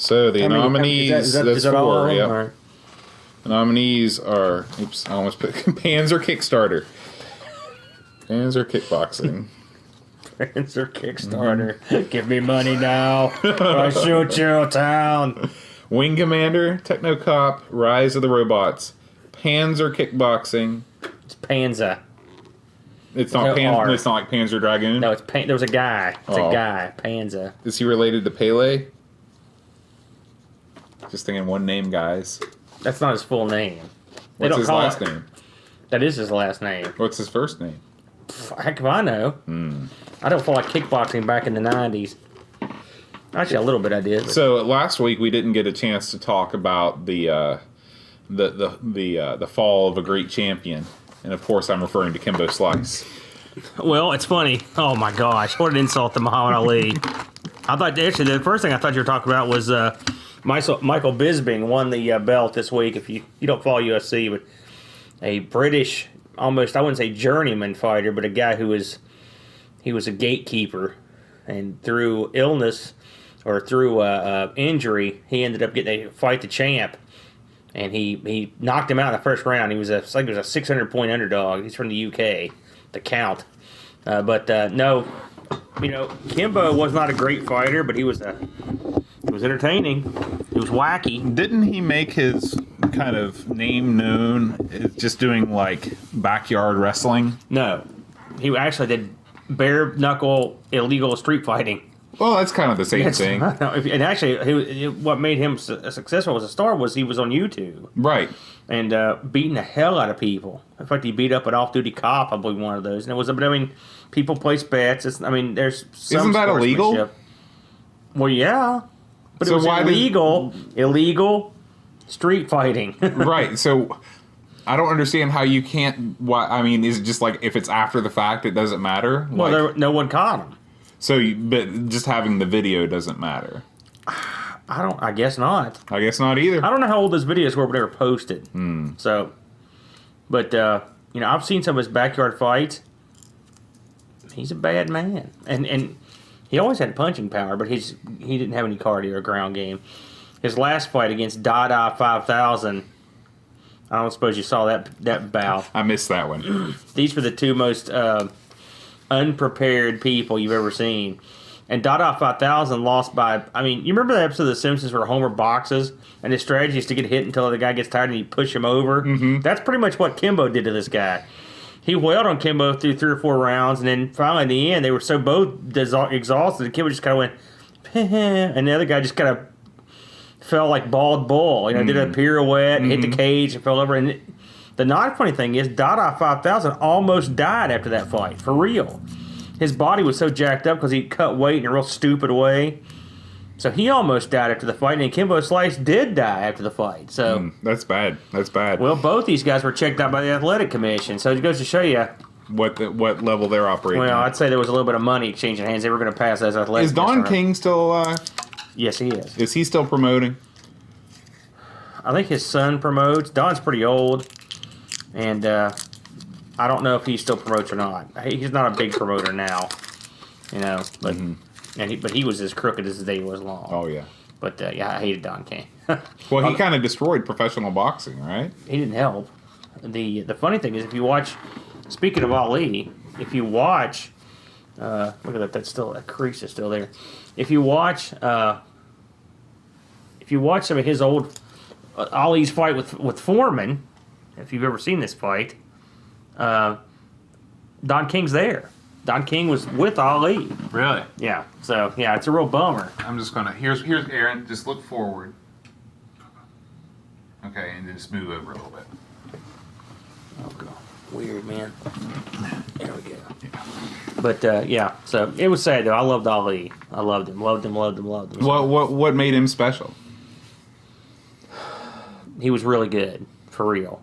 So the nominees, is that all of them? Yep. Right. The nominees are, oops, I almost put Panzer Kickstarter. Panzer Kickboxing. Panzer Kickstarter. Give me money now. Or I shoot you town. Wing Commander, Techno Cop, Rise of the Robots, Panzer Kickboxing. It's Panzer. It's not Panzer. It's not like Panzer Dragoon. No, it's there was a guy. It's a guy. Panzer. Is he related to Pele? Just thinking one name, guys. That's not his full name. What's his last name? That is his last name. What's his first name? Heck if I know. I don't feel like kickboxing back in the 90s. Actually, a little bit I did. But. So last week we didn't get a chance to talk about the fall of a great champion, and of course I'm referring to Kimbo Slice. Well, it's funny. Oh my gosh, what an insult to Muhammad Ali! I thought actually the first thing I thought you were talking about was Michael Bisping won the belt this week. If you don't follow UFC, but a British, almost I wouldn't say journeyman fighter, but a guy who was a gatekeeper, and through illness or through injury, he ended up getting to fight the champ, and he knocked him out in the first round. He was a 600-point underdog. He's from the UK, the Count, but no, Kimbo was not a great fighter, but he was entertaining. He was wacky. Didn't he make his kind of name known as just doing like backyard wrestling? No, he actually did bare knuckle illegal street fighting. Well, that's kind of the same thing. And actually, what made him successful as a star was he was on YouTube. Right. And beating the hell out of people. In fact, he beat up an off-duty cop, I believe, one of those. And it was, people place bets. There's some Isn't that illegal? Well, yeah. But so it was illegal street fighting. Right. So I don't understand how you can't. Is it just like if it's after the fact, it doesn't matter? Well, no one caught him. So, but just having the video doesn't matter. I guess not. I guess not either. I don't know how old those videos were when they were posted. So, but I've seen some of his backyard fights. He's a bad man, and he always had punching power, but he didn't have any cardio or ground game. His last fight against Dada 5000. I don't suppose you saw that bout. I missed that one. These were the two most unprepared people you've ever seen. And Dada 5000 lost by, you remember that episode of The Simpsons where Homer boxes and his strategy is to get hit until the guy gets tired and you push him over? Mm-hmm. That's pretty much what Kimbo did to this guy. He wailed on Kimbo through 3 or 4 rounds, and then finally in the end, they were so both exhausted, Kimbo just kind of went, and the other guy just kind of fell like bald bull. Did a pirouette, hit the cage, and fell over. And the not funny thing is, Dada 5000 almost died after that fight, for real. His body was so jacked up because he cut weight in a real stupid way. So he almost died after the fight, and Kimbo Slice did die after the fight. So that's bad. That's bad. Well, both these guys were checked out by the athletic commission, so it goes to show you what level they're operating. Well, I'd say there was a little bit of money exchanging hands. They were going to pass as athletic. Is Don King still alive? Yes, he is. Is he still promoting? I think his son promotes. Don's pretty old, and I don't know if he still promotes or not. He's not a big promoter now, but. But he was as crooked as the day was long. Oh, yeah. But, I hated Don King. Well, he kind of destroyed professional boxing, right? He didn't help. The funny thing is, if you watch, speaking of Ali, if you watch, look at that crease is still there. If you watch some of his old, Ali's fight with Foreman, if you've ever seen this fight, Don King's there. Don King was with Ali. Really? Yeah. So, yeah, it's a real bummer. I'm just going to... Here's Aaron. Just look forward. Okay, and then just move over a little bit. Oh, God. Weird, man. There we go. Yeah. But, yeah. So, it was sad, though. I loved Ali. I loved him. Loved him. What made him special? He was really good. For real.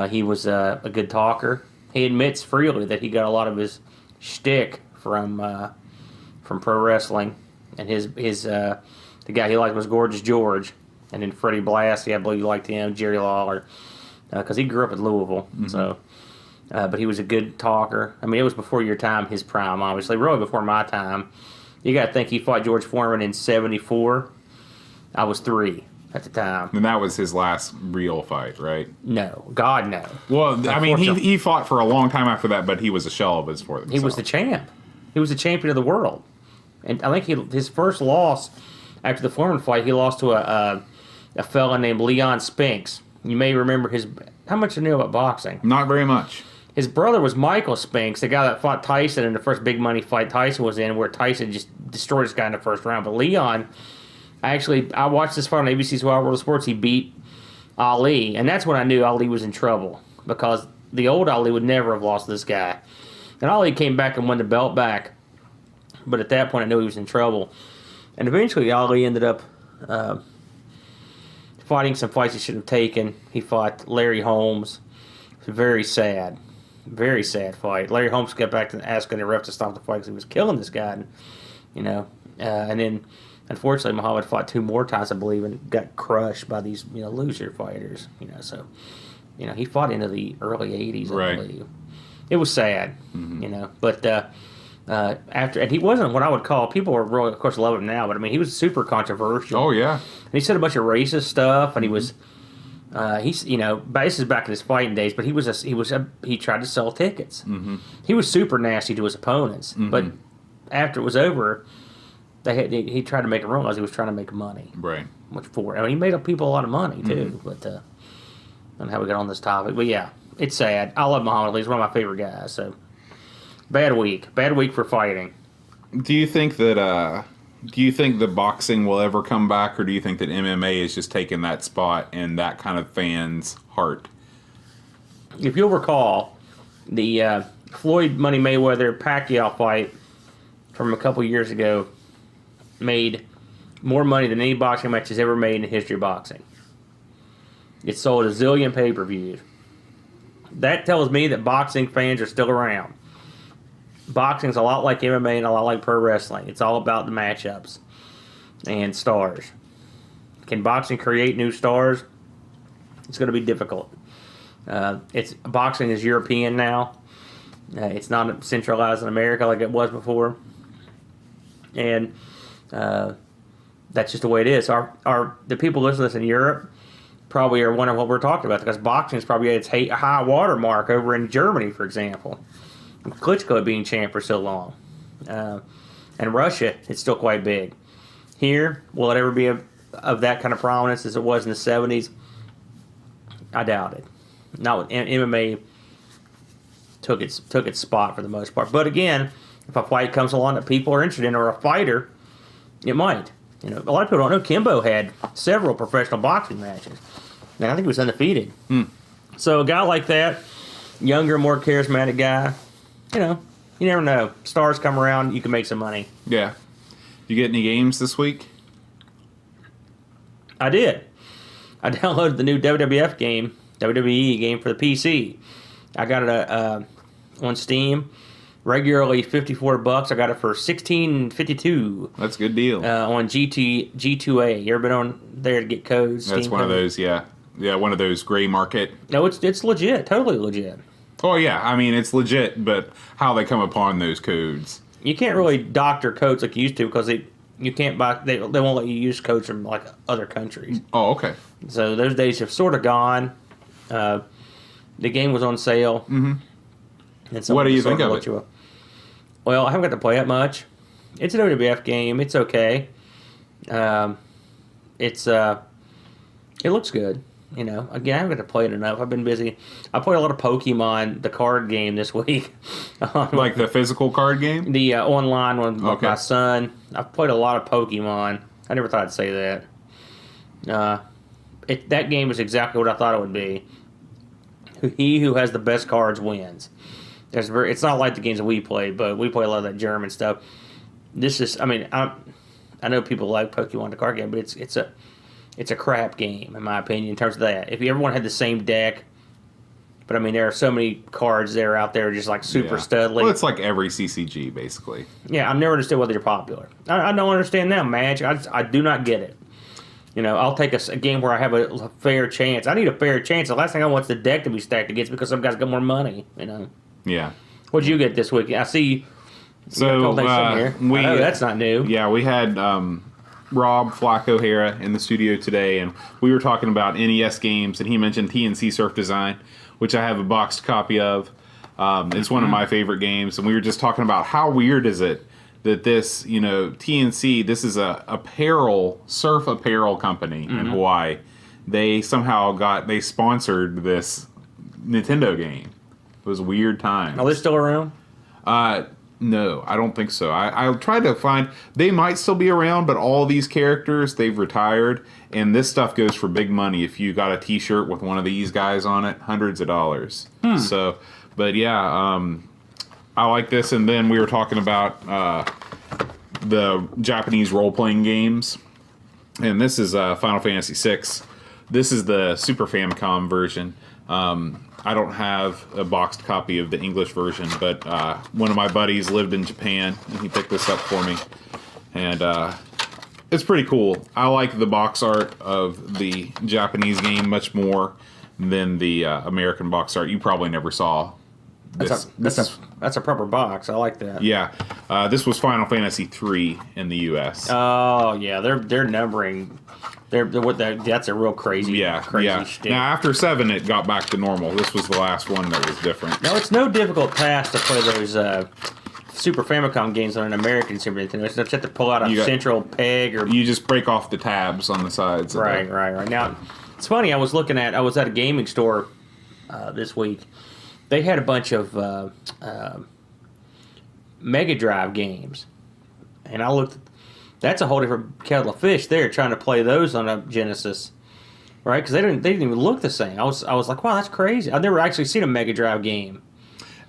He was a good talker. He admits freely that he got a lot of his shtick from pro wrestling, and the guy he liked was Gorgeous George, and then Freddie Blassie, I believe you liked him, Jerry Lawler, because he grew up in Louisville. So, but he was a good talker. It was before your time, his prime, obviously, really before my time. You got to think he fought George Foreman in '74, I was 3 at the time. And that was his last real fight, right? No, God, no. Well, I mean, he fought for a long time after that, but he was a shell of his for himself. He was the champ. He was the champion of the world. And I think his first loss after the Foreman fight, he lost to a fella named Leon Spinks. You may remember his... How much do you know about boxing? Not very much. His brother was Michael Spinks, the guy that fought Tyson in the first big money fight Tyson was in, where Tyson just destroyed this guy in the first round. But Leon, I watched this fight on ABC's Wild World of Sports. He beat Ali, and that's when I knew Ali was in trouble, because the old Ali would never have lost to this guy. And Ali came back and won the belt back, but at that point I knew he was in trouble. And eventually Ali ended up fighting some fights he shouldn't have taken. He fought Larry Holmes. It was very sad fight. Larry Holmes got back to asking the ref to stop the fight because he was killing this guy, and then unfortunately Muhammad fought 2 more times, I believe, and got crushed by these loser fighters. So he fought into the early 80s, I believe. It was sad, but after, and he wasn't what I would call, people are really, of course, love him now, but I mean, he was super controversial. Oh yeah, and he said a bunch of racist stuff, and he was. This is back in his fighting days, but he tried to sell tickets. Mm-hmm. He was super nasty to his opponents, but after it was over, he tried to make him realize he was trying to make money. Right. He made up people a lot of money too. But I don't know how we got on this topic, but yeah, it's sad. I love Muhammad Ali. He's one of my favorite guys. So bad week for fighting. Do you think that? Do you think the boxing will ever come back, or do you think that MMA is just taking that spot in that kind of fan's heart? If you'll recall, the Floyd Money Mayweather Pacquiao fight from a couple years ago made more money than any boxing match has ever made in the history of boxing. It sold a zillion pay-per-views. That tells me that boxing fans are still around. Boxing's a lot like MMA and a lot like pro wrestling. It's all about the matchups and stars. Can boxing create new stars? It's going to be difficult. Boxing is European now. It's not centralized in America like it was before, and that's just the way it is. The people listening to this in Europe probably are wondering what we're talking about, because boxing is probably at its high water mark over in Germany, for example. Klitschko being champ for so long. And Russia, it's still quite big. Here, will it ever be of that kind of prominence as it was in the 70s? I doubt it. Not with MMA took its spot for the most part. But again, if a fight comes along that people are interested in, or a fighter, it might. A lot of people don't know Kimbo had several professional boxing matches. And I think he was undefeated. So a guy like that, younger, more charismatic guy, you never know. Stars come around, you can make some money. Yeah. You get any games this week? I did. I downloaded the new WWE game for the PC. I got it on Steam. Regularly $54. I got it for $16.52. That's a good deal. On G2A. You ever been on there to get codes? That's Steam one codes? of those, yeah. Yeah, one of those gray market. No, it's legit. Totally legit. Oh, yeah. I mean, it's legit, but how they come upon those codes. You can't really doctor codes like you used to, because you can't buy. They won't let you use codes from like other countries. Oh, okay. So those days have sort of gone. The game was on sale. Mm-hmm. What do you think of it? Well, I haven't got to play it much. It's an WWF game. It's okay. It looks good. Again, I haven't got to play it enough. I've been busy. I played a lot of Pokemon, the card game, this week. Like the physical card game? The online one with my son. I've played a lot of Pokemon. I never thought I'd say that. That game is exactly what I thought it would be. He who has the best cards wins. It's not like the games that we play, but we play a lot of that German stuff. This is, I know people like Pokemon, the card game, but it's a crap game, in my opinion, in terms of that. If everyone had the same deck, but there are so many cards that are out there just like super studly. Well, it's like every CCG, basically. Yeah, I've never understood why they're popular. I don't understand now, Magic. I do not get it. I'll take a game where I have a fair chance. I need a fair chance. The last thing I want is the deck to be stacked against because some guys got more money, Yeah. What'd you get this week? I see. So here. I know that's not new. Yeah, we had Rob Flacco Hera in the studio today, and we were talking about NES games, and he mentioned TNC Surf Design, which I have a boxed copy of. It's one of my favorite games, and we were just talking about how weird is it that this, TNC, this is a surf apparel company in Hawaii. They somehow sponsored this Nintendo game. It was a weird time. Are they still around? No, I don't think so. I tried to find, they might still be around, but all these characters, they've retired, and this stuff goes for big money. If you got a t-shirt with one of these guys on it, hundreds of dollars. So, but yeah, I like this. And then we were talking about the Japanese role-playing games, and this is Final Fantasy VI. This is the Super Famicom version. I don't have a boxed copy of the English version, but one of my buddies lived in Japan, and he picked this up for me. And it's pretty cool. I like the box art of the Japanese game much more than the American box art. You probably never saw this. That's a proper box. I like that. Yeah. This was Final Fantasy III in the U.S. Oh, yeah. They're numbering... That's a real crazy shtick. Now, after 7, it got back to normal. This was the last one that was different. Now, it's no difficult task to play those Super Famicom games on an American Super Nintendo. You just have to pull out a central peg, or you just break off the tabs on the sides. Right. Now, it's funny. I was at a gaming store this week. They had a bunch of Mega Drive games, and I looked. That's a whole different kettle of fish there, trying to play those on a Genesis, right? Because they didn't even look the same. I was like, wow, that's crazy. I've never actually seen a Mega Drive game.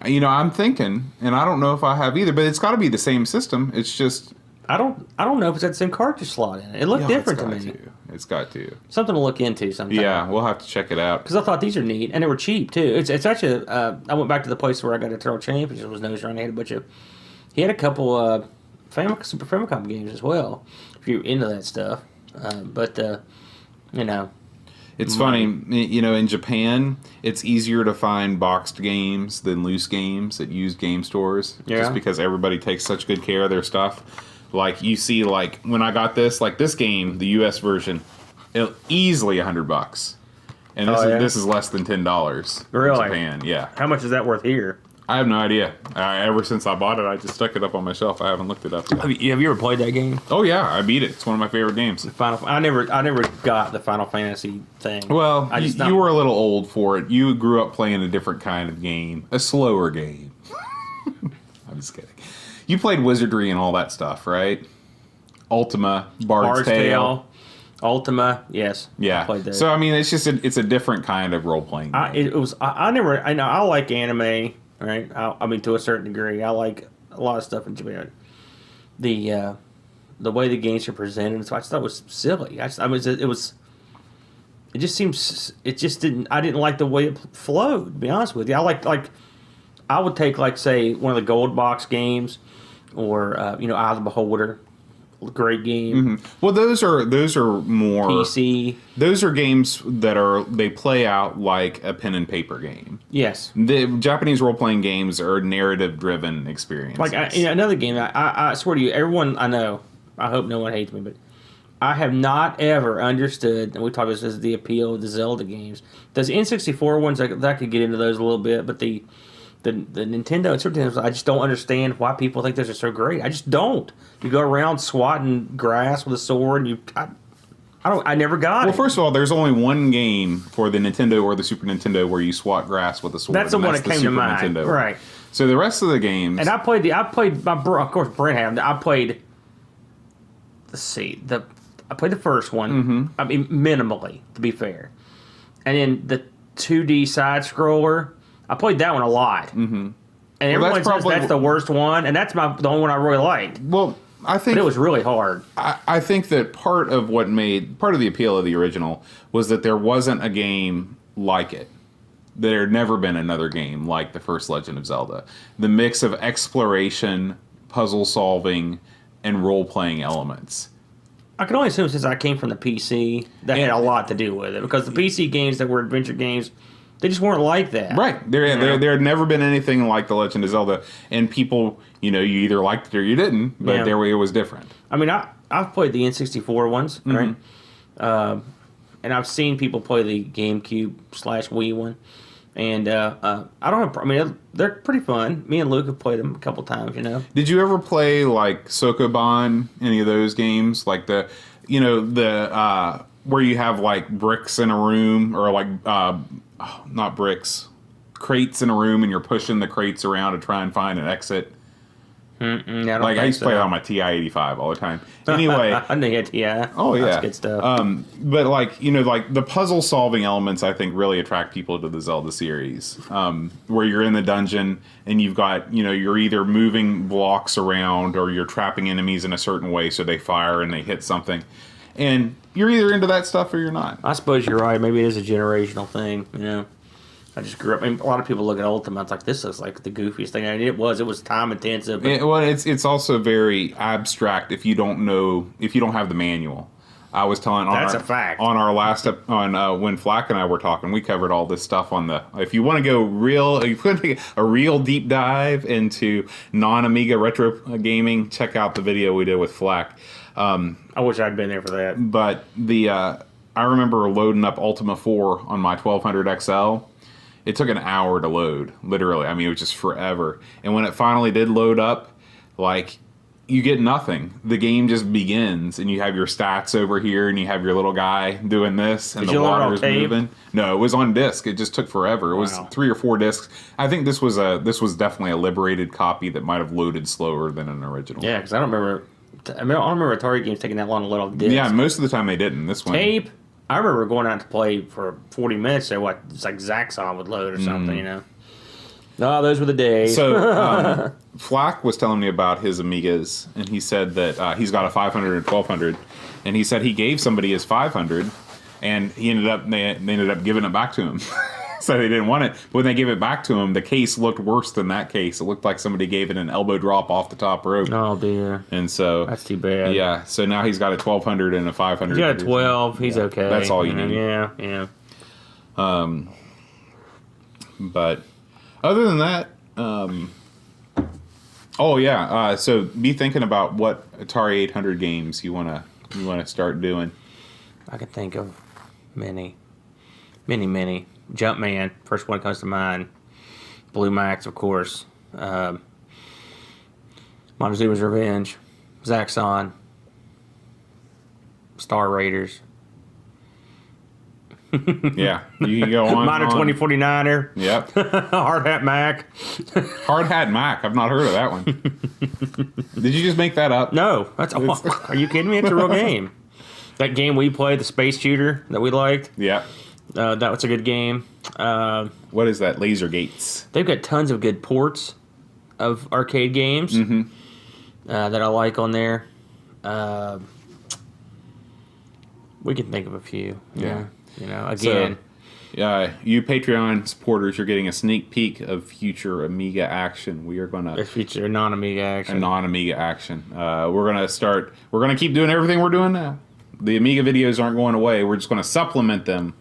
I'm thinking, and I don't know if I have either, but it's got to be the same system. It's just I don't know if it's got the same cartridge slot in it. It looked different to me. It's got to. Something to look into sometime. Yeah, we'll have to check it out. Because I thought these are neat, and they were cheap too. It's actually I went back to the place where I got Eternal Championship. Was nose around. He had a couple. Super Famicom games as well, if you're into that stuff. It's funny, in Japan, it's easier to find boxed games than loose games at used game stores. Yeah. Just because everybody takes such good care of their stuff. Like, you see, when I got this game, the U.S. version, easily $100. And this is less than $10. Really? In Japan, yeah. How much is that worth here? I have no idea. Ever since I bought it, I just stuck it up on my shelf. I haven't looked it up yet. Have you ever played that game? Oh yeah, I beat it. It's one of my favorite games. I never got the Final Fantasy thing. Well, you were a little old for it. You grew up playing a different kind of game, a slower game. I'm just kidding. You played Wizardry and all that stuff, right? Ultima, Bard's Tale. Ultima, yes. Yeah. I played that. So it's just it's a different kind of role playing game. I like anime. Right, to a certain degree, I like a lot of stuff in Japan. The way the games are presented, so I just thought it was silly. It just didn't. I didn't like the way it flowed. To be honest with you, I would take say one of the gold box games, or Eye of the Beholder. Great game. Mm-hmm. Well, those are more PC. Those are games that they play out like a pen and paper game. Yes. The Japanese role playing games are narrative driven experiences. Another game. I swear to you, everyone I know. I hope no one hates me, but I have not ever understood. And we talked about this as the appeal of the Zelda games. Those N64 ones, that could get into those a little bit, but the Nintendo and Super Nintendo, I just don't understand why people think those are so great. I just don't. You go around swatting grass with a sword, and I never got it. Well, first of all, there's only one game for the Nintendo or the Super Nintendo where you swat grass with a sword. That's the one that came to mind, Nintendo. Right? So the rest of the games, and I played of course Brent had. I played. Let's see, I played the first one. Mm-hmm. Minimally, to be fair, and then the 2D side scroller. I played that one a lot. Mm-hmm. And everyone says that's the worst one, and that's the only one I really liked. Well, I think... But it was really hard. I think that part of the appeal of the original was that there wasn't a game like it. There had never been another game like the first Legend of Zelda. The mix of exploration, puzzle solving, and role-playing elements. I can only assume since I came from the PC, that had a lot to do with it. Because the PC games that were adventure games... They just weren't like that. Right. There had never been anything like The Legend of Zelda. And people, you either liked it or you didn't, but it was different. I've played the N64 ones, right? Mm-hmm. And I've seen people play the GameCube/Wii one. And I don't have. I mean, they're pretty fun. Me and Luke have played them a couple times. You know. Did you ever play like Sokoban? Any of those games? Like the where you have like bricks in a room, or like not bricks, crates in a room, and you're pushing the crates around to try and find an exit. I used to play it on my TI-85 all the time. Anyway, I know you had TI. Oh yeah, that's good stuff. But like the puzzle solving elements, I think really attract people to the Zelda series. Where you're in the dungeon and you've got you're either moving blocks around or you're trapping enemies in a certain way so they fire and they hit something, and you're either into that stuff or you're not. I suppose you're right. Maybe it is a generational thing. I just grew up. I mean, a lot of people look at Ultima. It's like, this looks like the goofiest thing. I mean, it was time intensive. It's also very abstract if you don't have the manual. I was telling that's a fact. On our last when Flack and I were talking, we covered all this stuff on the. If you want to go take a real deep dive into non-Amiga retro gaming, check out the video we did with Flack. I wish I'd been there for that. But I remember loading up Ultima 4 on my 1200 XL. It took an hour to load, literally. I mean, it was just forever. And when it finally did load up, like, you get nothing. The game just begins, and you have your stats over here, and you have your little guy doing this, and the water's moving. No, it was on disc. It just took forever. It was 3 or 4 discs. I think this was definitely a liberated copy that might have loaded slower than an original. Yeah, because I don't remember Atari games taking that long to load off discs. Yeah, most of the time they didn't. This one tape. I remember going out to play for 40 minutes. So it's like Zaxxon would load or something, Oh, those were the days. So Flack was telling me about his Amigas, and he said that he's got a 500 and 1200, and he said he gave somebody his 500, and they ended up giving it back to him. So they didn't want it. But when they gave it back to him, the case looked worse than that case. It looked like somebody gave it an elbow drop off the top rope. Oh, dear. And so... That's too bad. Yeah. So now he's got a 1200 and a 500. He's got a 12. He's okay. That's all you need. Yeah. But other than that... so be thinking about what Atari 800 games you want to start doing. I can think of many. Jumpman, first one that comes to mind. Blue Max, of course. Montezuma's Revenge. Zaxxon. Star Raiders. Yeah, you can go on. Modern 2049er. Yep. Hard Hat Mac. Hard Hat Mac. I've not heard of that one. Did you just make that up? No. Are you kidding me? It's a real game. That game we played, the space shooter that we liked. Yeah. That was a good game. What is that? Laser Gates. They've got tons of good ports of arcade games that I like on there. We can think of a few. Yeah. Again. So, you Patreon supporters, you're getting a sneak peek of future Amiga action. We are going to... Future non-Amiga action. A non-Amiga action. We're going to keep doing everything we're doing now. The Amiga videos aren't going away. We're just going to supplement them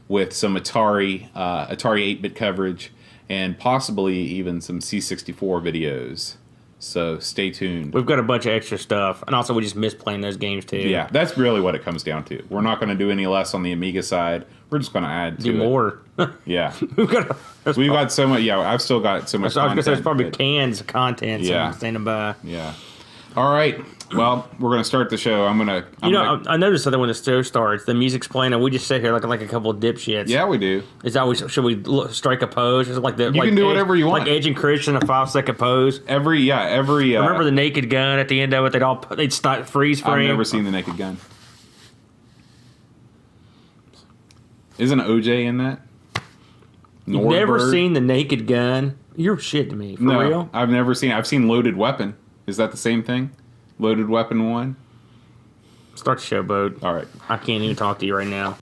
with some Atari 8-bit coverage, and possibly even some C64 videos. So stay tuned. We've got a bunch of extra stuff, and also we just miss playing those games too. Yeah, that's really what it comes down to. We're not going to do any less on the Amiga side. We're just going to add to more. Yeah, we've got so much. Yeah, I've still got so much. I was going to say there's probably cans of content. Yeah, standing by. Yeah. All right. Well, we're going to start the show. I noticed that when the show starts, the music's playing, and we just sit here like a couple of dipshits. Yeah, we do. Should we strike a pose? Is it like you can do whatever you want. Like Edge and Christian, a 5-second pose. Every. Remember the Naked Gun at the end of it? They'd start freeze frame. I've never seen the Naked Gun. Isn't OJ in that? You've never seen the Naked Gun? You're shit to me. For real? I've never seen. I've seen Loaded Weapon. Is that the same thing? Loaded Weapon 1? Start the show, Bode. All right. I can't even talk to you right now.